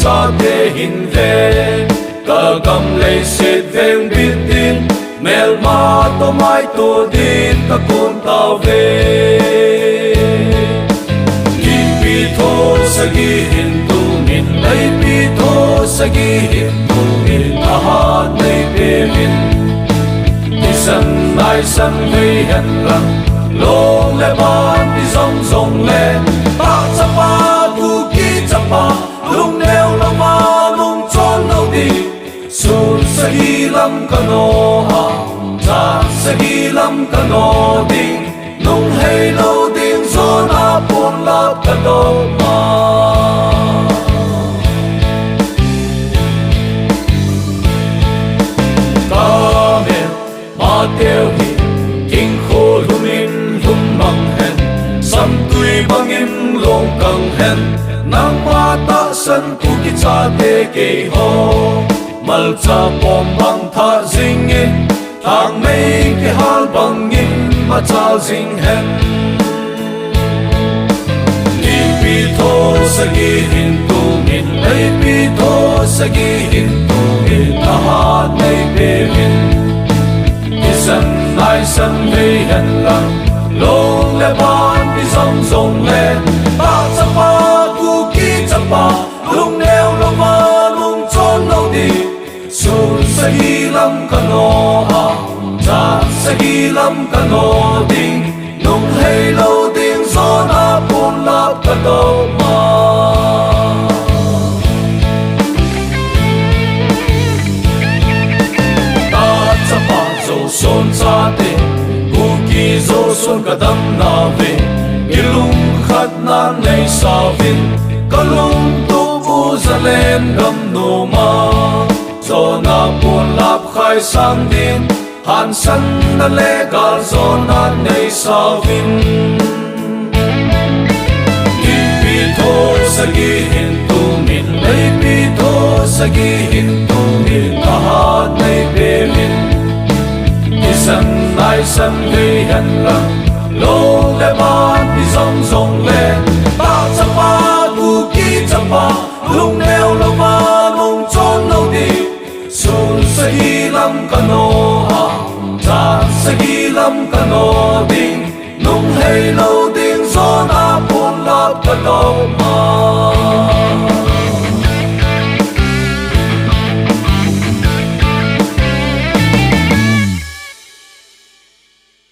cha te hin ve ka gam lei set veng bit tin mel ma to mai to din ka kun ta ve ki pi tho sagi hin tu min lei pi tho sagi hin tu min ta ha nei pe min ti san nai san vei hen lang long le ban ti zong zong le ta cha pa tu ki cha pa lung neo la ma lung chon lo di sun sa hi lam ka no ha cha sa hi lam ka no ding nung hei lo ding zon a pon lap ka do ma ka me ma teo hi king kho lumin lum mang hen sam tui bangin long kang hen nang ma ta san tu ki cha te ke ho mal cha pom bang tha jing in thang mei ke hal bang in ma cha jing hen li pi tho sagi hin tu min lei pi tho sagi hin tu min ta ha nei pe min isan nai san vei hen lang long le ban ti zong zong le ta cha pa tu ki cha pa lung neo lo ma lung chon lo di sun sa hi lam ka no ha cha sa hi lam ka no ding nung hei lo ding zon a pun lap ka do ma ta cha pa zo son cha te ku ki zo son ka dam na ve ilung khat na nei sa vin kalung tu bu za len gam no ma zo na pun lap khai sang din han san na le gal zo na nei sa vin ki pi tho sagi hin tu min lei pi tho sagi hin tu min ta ha nei pe min isan nai san vei hen lang long le ban ti zong zong le ta cha pa tu ki cha pa lung neo lo ma lung chon lo di sun sa hi lam ka no ha cha sa hi lam ka no ding nung hei lo